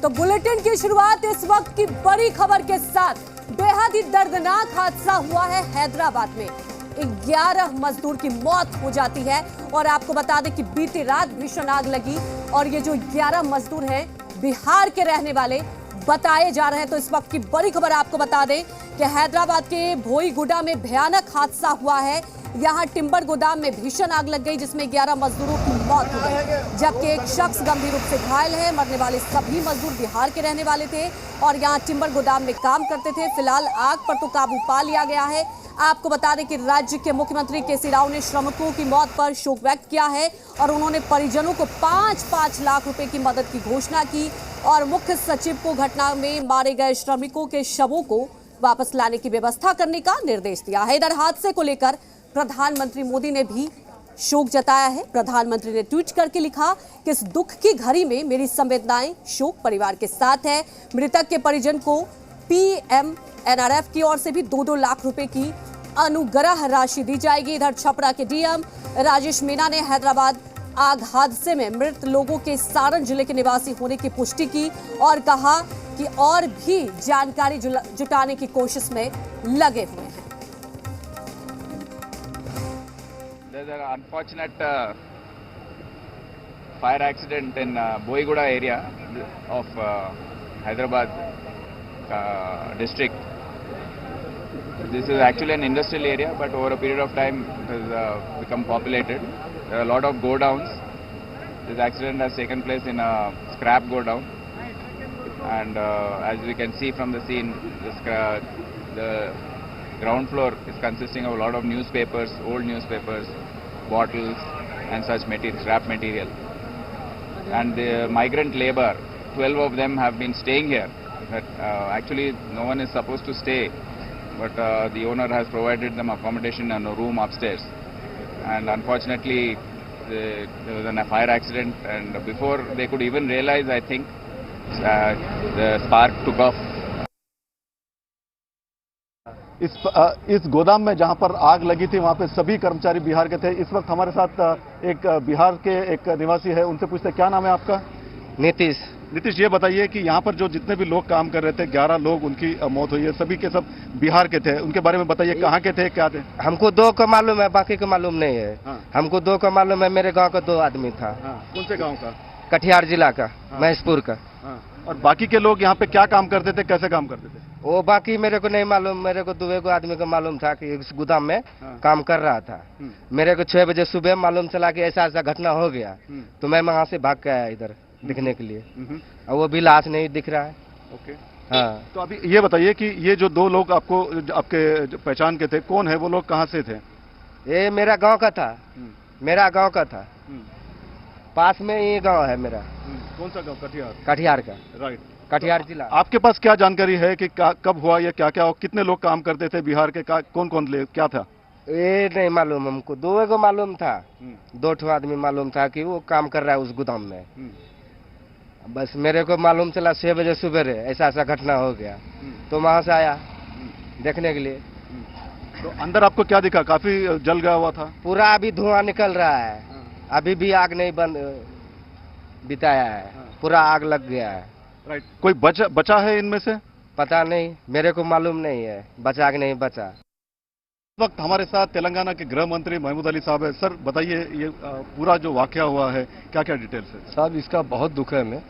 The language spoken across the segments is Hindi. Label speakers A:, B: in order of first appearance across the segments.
A: तो बुलेटिन की शुरुआत इस वक्त की बड़ी खबर के साथ। बेहद ही दर्दनाक हादसा हुआ है हैदराबाद में। 11 मजदूर की मौत हो जाती है और आपको बता दें कि बीती रात भीषण आग लगी और ये जो 11 मजदूर हैं बिहार के रहने वाले बताए जा रहे हैं। तो इस वक्त की बड़ी खबर आपको बता दें कि हैदराबाद के भोईगुडा में भयानक हादसा हुआ है। यहां टिंबर गोदाम में भीषण आग लग गई जिसमें 11 मजदूरों की मौत हो गई, जबकि एक शख्स गंभीर रूप से घायल है। मरने वाले सभी मजदूर बिहार के रहने वाले थे और यहां टिंबर गोदाम में काम करते थे। फिलहाल आग पर तो काबू पा लिया गया है। आपको बता दें कि राज्य के मुख्यमंत्री केसी राव ने श्रमिकों की मौत पर शोक व्यक्त किया है और उन्होंने परिजनों को 5-5 लाख रुपए की मदद की घोषणा की और मुख्य सचिव को घटना में मारे गए श्रमिकों के शवों को वापस लाने की व्यवस्था करने का निर्देश दिया है। इधर हादसे को लेकर प्रधानमंत्री मोदी ने भी शोक जताया है। प्रधानमंत्री ने ट्वीट करके लिखा कि इस दुख की घड़ी में मेरी संवेदनाएं शोक परिवार के साथ है। मृतक के परिजन को PMNRF की ओर से भी 2-2 लाख रुपए की अनुग्रह राशि दी जाएगी। इधर छपरा के DM राजेश मीना ने हैदराबाद आग हादसे में मृत लोगों के सारण जिले के निवासी होने की पुष्टि की और कहा कि और भी जानकारी जुटाने की कोशिश में लगे हुए हैं।
B: There's an unfortunate fire accident in Boiguda area of Hyderabad district. This is actually an industrial area, but over a period of time it has become populated. There are a lot of go-downs. This accident has taken place in a scrap go-down, and as we can see from the scene, the ground floor is consisting of a lot of newspapers, old newspapers, bottles and such material, scrap material. And the migrant labor, 12 of them have been staying here. But, actually no one is supposed to stay, but the owner has provided them accommodation and a room upstairs. And unfortunately there was a fire accident, and before they could even realize, I think the spark took off.
C: इस गोदाम में जहां पर आग लगी थी वहां पे सभी कर्मचारी बिहार के थे। इस वक्त हमारे साथ एक बिहार के एक निवासी है, उनसे पूछते हैं क्या नाम है आपका?
D: नीतीश।
C: नीतीश, ये बताइए कि यहाँ पर जो जितने भी लोग काम कर रहे थे, 11 लोग उनकी मौत हुई है, सभी के सब बिहार के थे। उनके बारे में बताइए, कहाँ के थे, क्या थे?
D: हमको 2 का मालूम है, बाकी का मालूम नहीं है।
C: हाँ।
D: हमको 2 का मालूम है, मेरे गांव का 2 आदमी था।
C: हाँ। कौन से गाँव का?
D: कटिहार जिला का। हाँ। महेशपुर का।
C: हाँ। और बाकी के लोग यहाँ पे क्या काम करते थे, कैसे काम करते थे?
D: वो बाकी मेरे को नहीं मालूम। मेरे को 2 आदमी को मालूम था कि इस गोदाम में काम कर रहा था। मेरे को 6 बजे सुबह मालूम चला कि ऐसा ऐसा घटना हो गया, तो मैं वहां से भाग के आया इधर दिखने के लिए। और वो भी लाश नहीं दिख रहा है।
C: ओके।
D: हाँ।
C: तो अभी ये बताइए कि ये जो 2 लोग आपको आपके पहचान के थे, कौन है वो लोग, कहाँ से थे?
D: ये मेरा गाँव का था। मेरा गाँव का था, पास में ये गाँव है मेरा।
C: कौन सा गाँव? कटिहार।
D: कटिहार का।
C: राइट।
D: कटिहार जिला।
C: आपके पास क्या जानकारी है कि कब हुआ या क्या क्या, और कितने लोग काम करते थे बिहार के, कौन कौन क्या था?
D: ये नहीं मालूम हमको। 2 को मालूम था, 2 आदमी मालूम था कि वो काम कर रहा है उस गोदाम में। बस मेरे को मालूम चला 6 बजे सुबह ऐसा ऐसा घटना हो गया, तो वहां से आया देखने के लिए।
C: तो अंदर आपको क्या दिखा? काफी जल गया हुआ था?
D: पूरा अभी धुआं निकल रहा है, अभी भी आग नहीं बंद बिताया है, पूरा आग लग गया है।
C: राइट। कोई बचा है इनमें से?
D: पता नहीं, मेरे को मालूम नहीं है बचा कि नहीं बचा।
C: इस वक्त हमारे साथ तेलंगाना के गृह मंत्री महमूद अली साहब है। सर बताइए, ये पूरा जो वाकया हुआ है क्या क्या डिटेल्स है?
E: साहब, इसका बहुत दुख है हमें।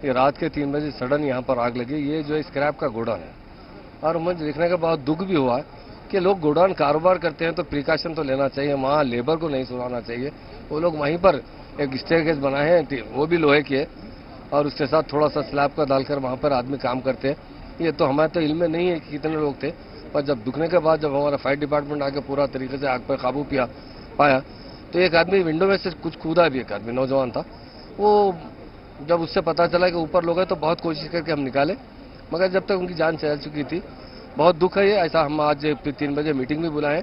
E: ये रात के 3 बजे सडन यहाँ पर आग लगी। ये जो स्क्रैप का गोडाउन है, और मुझे देखने का बहुत दुख भी हुआ कि लोग गोडाउन कारोबार करते हैं तो प्रिकॉशन तो लेना चाहिए, वहाँ लेबर को नहीं सुनाना चाहिए। वो लोग वहीं पर एक स्टेयरकेस बनाए हैं, वो भी लोहे के, और उसके साथ थोड़ा सा स्लैब का डालकर वहाँ पर आदमी काम करते हैं। ये तो हमारे तो इल्म में नहीं है कि कितने लोग थे, पर जब दुखने के बाद जब हमारा फायर डिपार्टमेंट आके पूरा तरीके से आग पर काबू पाया, तो एक आदमी विंडो में से कुछ कूदा भी, एक आदमी नौजवान था। वो जब उससे पता चला कि ऊपर लोग हैं तो बहुत कोशिश करके हम निकाले, मगर जब तक उनकी जान चल चुकी थी। बहुत दुख है ये। ऐसा हम आज 3 बजे मीटिंग भी बुलाएं,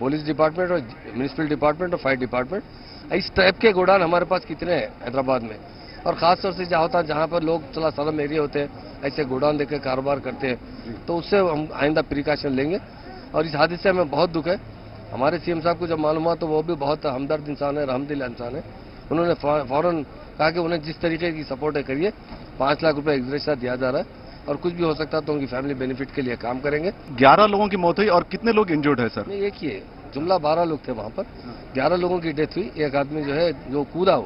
E: पुलिस डिपार्टमेंट और म्यूनिसिपल डिपार्टमेंट और फायर डिपार्टमेंट। इस टाइप के गोडाउन हमारे पास कितने हैं हैदराबाद में, और खासतौर से जहाँ होता है जहाँ पर लोग थोड़ा सलम एरिया होते हैं, ऐसे गोडाउन देकर कारोबार करते हैं, तो उससे हम आइंदा प्रिकॉशन लेंगे। और इस हादसे में बहुत दुख है। हमारे CM साहब को जब मालूम हुआ तो वो भी बहुत हमदर्द इंसान है, रहमदिल इंसान है। उन्होंने फौरन कहा कि उन्हें जिस तरीके की सपोर्ट है करिए, 5 लाख रुपए एक्स्ट्रा दिया जा रहा है और कुछ भी हो सकता है तो उनकी फैमिली बेनिफिट के लिए काम करेंगे।
C: 11 लोगों की मौत हुई और कितने लोग इंजर्ड है सर?
E: नहीं, एक ही है, जुमला 12 लोग थे वहां पर, 11 लोगों की डेथ हुई। एक आदमी जो है जो कूदा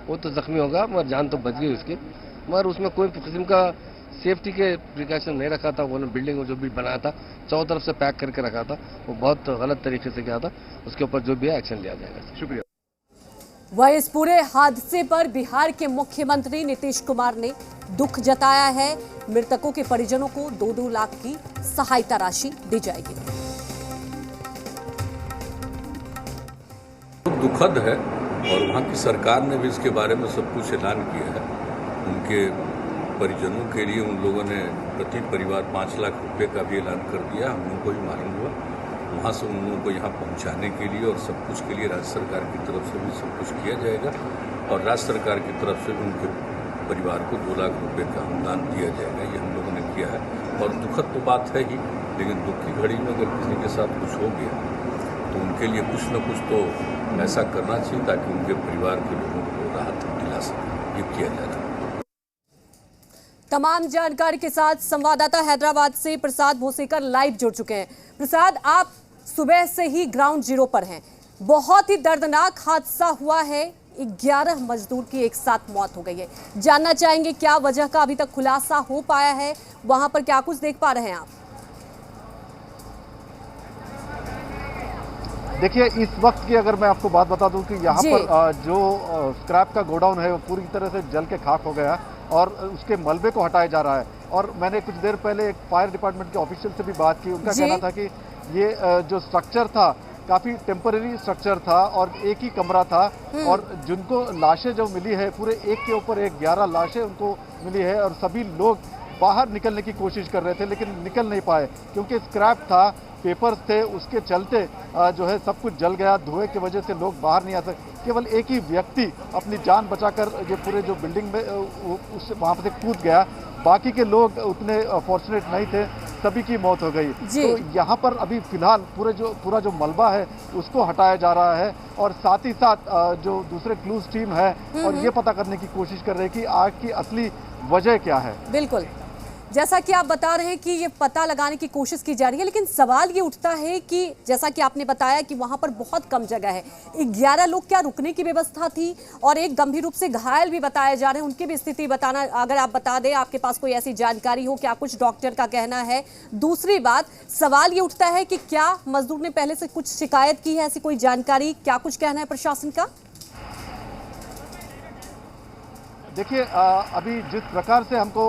E: वो तो जख्मी होगा, मगर जान तो बच गई उसकी, मगर उसमें कोई किस्म का सेफ्टी के प्रिकॉशन नहीं रखा था। वो बिल्डिंग जो भी बनाया था चारों तरफ से पैक करके रखा था, वो बहुत गलत तरीके से किया था। उसके ऊपर जो भी है एक्शन लिया जाएगा।
C: शुक्रिया।
A: वह इस पूरे हादसे पर बिहार के मुख्यमंत्री नीतीश कुमार ने दुख जताया है। मृतकों के परिजनों को 2-2 लाख की सहायता राशि दी जाएगी।
F: दुखद है और वहाँ की सरकार ने भी इसके बारे में सब कुछ ऐलान किया है। उनके परिजनों के लिए उन लोगों ने प्रति परिवार 5 लाख रुपए का भी ऐलान कर दिया। हम लोगों को भी मालूम हुआ, वहाँ से उन लोगों को यहाँ पहुँचाने के लिए और सब कुछ के लिए राज्य सरकार की तरफ से भी सब कुछ किया जाएगा और राज्य सरकार की तरफ से भी उनके परिवार को 2 लाख रुपए का अनुदान दिया जाएगा। ये हम लोगों ने किया है और दुखद तो बात है ही, लेकिन दुख की घड़ी में अगर किसी के साथ कुछ हो गया तो उनके लिए कुछ न कुछ तो ऐसा करना चाहिए ताकि उनके परिवार के लोगों को राहत दिला सके। ये किया जाएगा।
A: तमाम जानकारी के साथ संवाददाता हैदराबाद से प्रसाद भोसेकर लाइव जुड़ चुके हैं। प्रसाद, आप सुबह से ही ग्राउंड जीरो पर हैं। बहुत ही दर्दनाक हादसा हुआ है, 11 मजदूर की एक साथ मौत हो गई है। जानना चाहेंगे क्या वजह का अभी तक खुलासा हो पाया है, वहां पर क्या कुछ देख पा रहे हैं आप?
C: देखिए, इस वक्त की अगर मैं आपको बात बता दूं कि यहाँ पर जो स्क्रैप का गोडाउन है वो पूरी तरह से जल के खाक हो गया और उसके मलबे को हटाया जा रहा है। और मैंने कुछ देर पहले एक फायर डिपार्टमेंट के ऑफिशियल से भी बात की। उनका कहना था कि ये जो स्ट्रक्चर था काफ़ी टेम्पररी स्ट्रक्चर था और एक ही कमरा था और जिनको लाशें जो मिली है पूरे एक के ऊपर एक 11 लाशें उनको मिली है और सभी लोग बाहर निकलने की कोशिश कर रहे थे लेकिन निकल नहीं पाए क्योंकि स्क्रैप था, पेपर्स थे, उसके चलते जो है सब कुछ जल गया। धुएं की वजह से लोग बाहर नहीं आ सकते। केवल एक ही व्यक्ति अपनी जान बचाकर ये पूरे जो बिल्डिंग में उस वहाँ से कूद गया। बाकी के लोग उतने फॉर्चुनेट नहीं थे, सभी की मौत हो गई। तो यहाँ पर अभी फिलहाल पूरा जो मलबा है उसको हटाया जा रहा है और साथ ही साथ जो दूसरे क्लूज टीम है और ये पता करने की कोशिश कर रहे हैं कि आग की असली वजह क्या है।
A: बिल्कुल, जैसा कि आप बता रहे हैं कि ये पता लगाने की कोशिश की जा रही है, लेकिन सवाल ये उठता है कि जैसा कि आपने बताया कि वहां पर बहुत कम जगह है, 11 लोग, क्या रुकने की व्यवस्था थी? और एक गंभीर रूप से घायल भी बताए जा रहे हैं, उनकी भी स्थिति बताना, अगर आप बता दें, आपके पास कोई ऐसी जानकारी हो, क्या कुछ डॉक्टर का कहना है? दूसरी बात, सवाल ये उठता है कि क्या मजदूर ने पहले से कुछ शिकायत की है, ऐसी कोई जानकारी, क्या कुछ कहना है प्रशासन का?
C: देखिए, अभी जिस प्रकार से हमको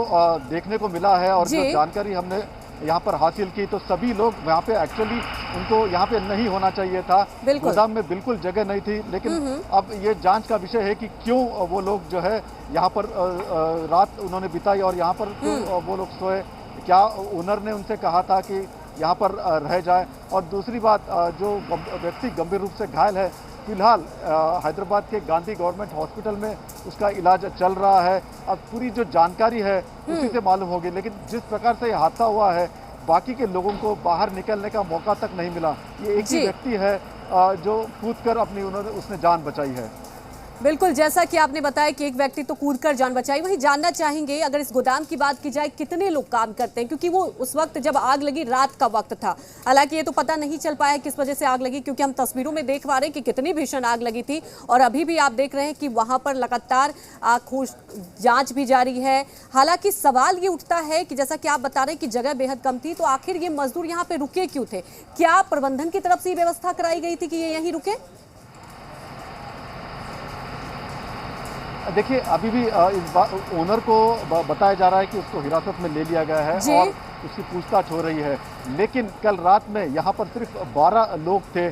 C: देखने को मिला है और जो जानकारी हमने यहाँ पर हासिल की, तो सभी लोग यहाँ पे एक्चुअली उनको यहाँ पे नहीं होना चाहिए था। गोदाम में बिल्कुल जगह नहीं थी, लेकिन अब ये जांच का विषय है कि क्यों वो लोग जो है यहाँ पर रात उन्होंने बिताई और यहाँ पर क्यों वो लोग सोए। क्या ओनर ने उनसे कहा था कि यहाँ पर रह जाए? और दूसरी बात, जो व्यक्ति गंभीर रूप से घायल है, फिलहाल हैदराबाद के गांधी गवर्नमेंट हॉस्पिटल में उसका इलाज चल रहा है। अब पूरी जो जानकारी है उसी से मालूम होगी, लेकिन जिस प्रकार से यह हादसा हुआ है बाकी के लोगों को बाहर निकलने का मौका तक नहीं मिला। ये एक ही व्यक्ति है जो कूदकर उसने जान बचाई है।
A: बिल्कुल, जैसा कि आपने बताया कि एक व्यक्ति तो कूदकर जान बचाई। वही जानना चाहेंगे, अगर इस गोदाम की बात की जाए, कितने लोग काम करते हैं? क्योंकि वो उस वक्त जब आग लगी रात का वक्त था। हालांकि ये तो पता नहीं चल पाया किस वजह से आग लगी, क्योंकि हम तस्वीरों में देख पा रहे हैं कि कितनी भीषण आग लगी थी और अभी भी आप देख रहे हैं कि वहां पर लगातार खोज जांच भी जारी है। हालांकि सवाल ये उठता है कि जैसा कि आप बता रहे हैं कि जगह बेहद कम थी, तो आखिर ये मजदूर यहाँ पे रुके क्यों थे? क्या प्रबंधन की तरफ से व्यवस्था कराई गई थी कि ये यहीं रुके?
C: देखिए, अभी भी इस ओनर को बताया जा रहा है कि उसको हिरासत में ले लिया गया है और उसकी पूछताछ हो रही है। लेकिन कल रात में यहाँ पर सिर्फ 12 लोग थे,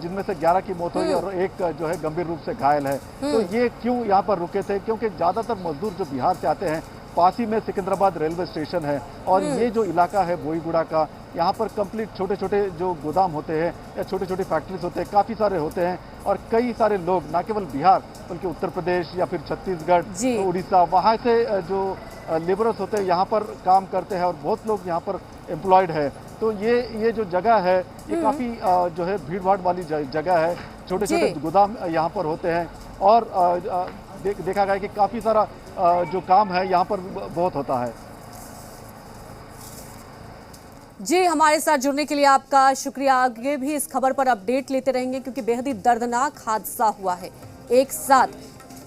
C: जिनमें से 11 की मौत हुई और एक जो है गंभीर रूप से घायल है। तो ये क्यों यहाँ पर रुके थे? क्योंकि ज़्यादातर मजदूर जो बिहार से आते हैं, पास ही में सिकंदराबाद रेलवे स्टेशन है और ये जो इलाका है बोईगुड़ा का, यहाँ पर कंप्लीट छोटे छोटे जो गोदाम होते हैं या छोटे छोटे फैक्ट्रीज होते हैं, काफ़ी सारे होते हैं और कई सारे लोग न केवल बिहार बल्कि उत्तर प्रदेश या फिर छत्तीसगढ़, उड़ीसा, वहाँ से जो लेबरर्स होते हैं यहाँ पर काम करते हैं और बहुत लोग यहाँ पर एम्प्लॉयड है। तो ये जो जगह है ये काफ़ी जो है भीड़ भाड़ वाली जगह है। छोटे छोटे गोदाम यहाँ पर होते हैं और देखा गया कि काफ़ी सारा जो काम है यहाँ पर बहुत होता है।
A: जी, हमारे साथ जुड़ने के लिए आपका शुक्रिया। आगे भी इस खबर पर अपडेट लेते रहेंगे क्योंकि बेहद ही दर्दनाक हादसा हुआ है। एक साथ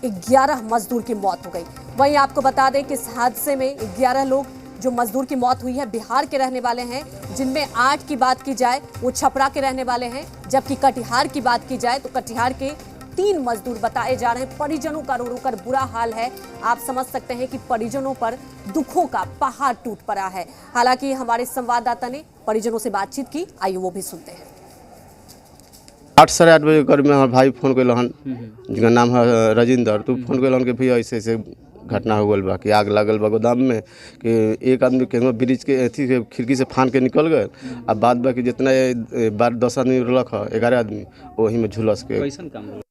A: 11 मजदूर की मौत हो गई। वहीं आपको बता दें कि इस हादसे में 11 लोग जो मजदूर की मौत हुई है बिहार के रहने वाले हैं, जिनमें 8 की बात की जाए वो छपरा के रहने वाले हैं, जबकि कटिहार की बात की जाए तो कटिहार के 3 मजदूर बताए जा रहे हैं। परिजनों का रो रो कर बुरा हाल है। आप समझ सकते हैं कि परिजनों पर दुखों का पहाड़ टूट पड़ा है। हालांकि हमारे संवाददाता ने परिजनों से बातचीत की, आइए वो भी सुनते हैं।
G: 8 साढ़े 8 बजे कर में हमारे भाई फोन कैल हन, जिनका नाम है राजेंद्र, तो फोन कैल हन कि भैया ऐसे ऐसे घटना हो गल बा कि आग लागल बा गोदाम में, कि एक आदमी के ब्रिज के अथी के खिड़की से फान के निकल गए। अब बाद बाकी जितना 10 आदमी रख 11 आदमी वही में झुलस के।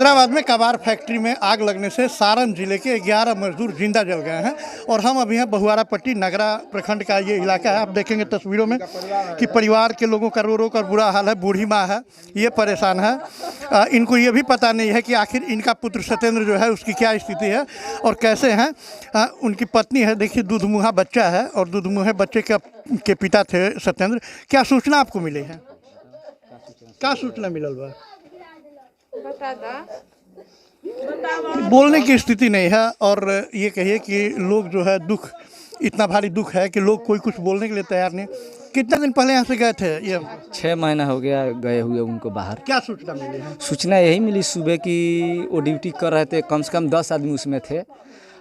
H: हैदराबाद में कबाड़ फैक्ट्री में आग लगने से सारण जिले के 11 मजदूर जिंदा जल गए हैं और हम अभी हैं बहुआरापट्टी नगरा प्रखंड का ये इलाका है। आप देखेंगे तस्वीरों में कि परिवार के लोगों का रो रो कर बुरा हाल है। बूढ़ी माँ है, ये परेशान है। इनको ये भी पता नहीं है कि आखिर इनका पुत्र सत्येंद्र जो है उसकी क्या स्थिति है और कैसे हैं। उनकी पत्नी है, देखिए दूधमुहा बच्चा है और दूधमुहे बच्चे के पिता थे सत्येंद्र। क्या सूचना आपको मिली है? क्या सूचना मिलल बा? बोलने की स्थिति नहीं है और ये कहिए कि लोग जो है दुख, इतना भारी दुख है कि लोग कोई कुछ बोलने के लिए तैयार नहीं। कितने दिन पहले यहाँ से गए थे? ये
I: 6 महीना हो गया गए हुए उनको बाहर।
H: क्या सूचना मिली है?
I: सूचना यही मिली सुबह की वो ड्यूटी कर रहे थे, कम से कम 10 आदमी उसमें थे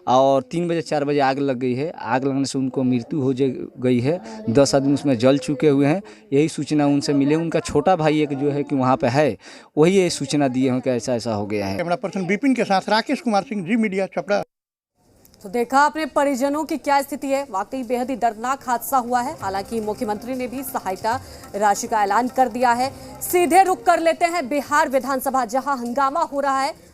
I: और 3 बजे 4 बजे आग लग गई है। आग लगने से उनको मृत्यु हो गई है। 10 आदमी उसमें जल चुके हुए हैं। यही सूचना उनसे मिले। उनका छोटा भाई एक जो है कि वहाँ पे है, वही ये सूचना दिए हैं कि ऐसा ऐसा हो गया है।
H: कैमरा पर्सन विपिन के साथ राकेश कुमार सिंह, जी मीडिया, छपरा।
A: तो देखा आपने परिजनों की क्या स्थिति है। वाकई बेहद ही दर्दनाक हादसा हुआ है। हालांकि मुख्यमंत्री ने भी सहायता राशि का ऐलान कर दिया है। सीधे रुक कर लेते हैं बिहार विधानसभा, जहां हंगामा हो रहा है